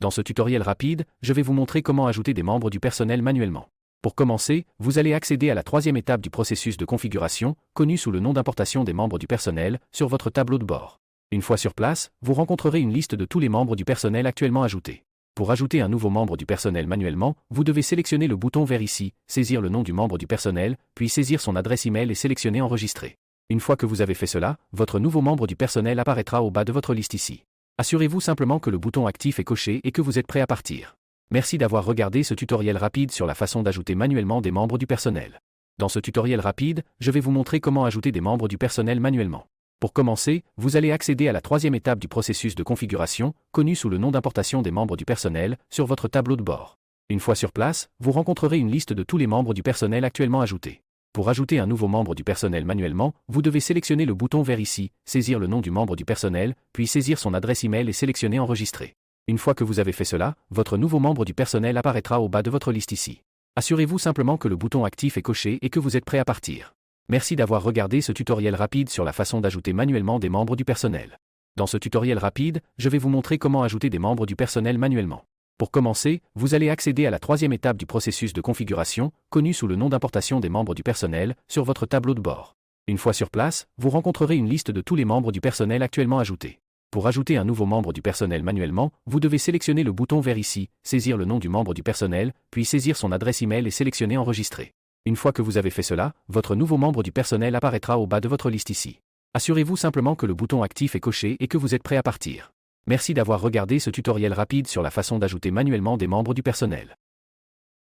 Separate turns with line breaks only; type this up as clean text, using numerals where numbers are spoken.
Dans ce tutoriel rapide, je vais vous montrer comment ajouter des membres du personnel manuellement. Pour commencer, vous allez accéder à la troisième étape du processus de configuration, connue sous le nom d'importation des membres du personnel, sur votre tableau de bord. Une fois sur place, vous rencontrerez une liste de tous les membres du personnel actuellement ajoutés. Pour ajouter un nouveau membre du personnel manuellement, vous devez sélectionner le bouton vert ici, saisir le nom du membre du personnel, puis saisir son adresse email et sélectionner Enregistrer. Une fois que vous avez fait cela, votre nouveau membre du personnel apparaîtra au bas de votre liste ici. Assurez-vous simplement que le bouton actif est coché et que vous êtes prêt à partir. Merci d'avoir regardé ce tutoriel rapide sur la façon d'ajouter manuellement des membres du personnel. Dans ce tutoriel rapide, je vais vous montrer comment ajouter des membres du personnel manuellement. Pour commencer, vous allez accéder à la troisième étape du processus de configuration, connue sous le nom d'importation des membres du personnel, sur votre tableau de bord. Une fois sur place, vous rencontrerez une liste de tous les membres du personnel actuellement ajoutés. Pour ajouter un nouveau membre du personnel manuellement, vous devez sélectionner le bouton vert ici, saisir le nom du membre du personnel, puis saisir son adresse email et sélectionner Enregistrer. Une fois que vous avez fait cela, votre nouveau membre du personnel apparaîtra au bas de votre liste ici. Assurez-vous simplement que le bouton actif est coché et que vous êtes prêt à partir. Merci d'avoir regardé ce tutoriel rapide sur la façon d'ajouter manuellement des membres du personnel. Dans ce tutoriel rapide, je vais vous montrer comment ajouter des membres du personnel manuellement. Pour commencer, vous allez accéder à la troisième étape du processus de configuration, connue sous le nom d'importation des membres du personnel, sur votre tableau de bord. Une fois sur place, vous rencontrerez une liste de tous les membres du personnel actuellement ajoutés. Pour ajouter un nouveau membre du personnel manuellement, vous devez sélectionner le bouton vert ici, saisir le nom du membre du personnel, puis saisir son adresse email et sélectionner Enregistrer. Une fois que vous avez fait cela, votre nouveau membre du personnel apparaîtra au bas de votre liste ici. Assurez-vous simplement que le bouton actif est coché et que vous êtes prêt à partir. Merci d'avoir regardé ce tutoriel rapide sur la façon d'ajouter manuellement des membres du personnel.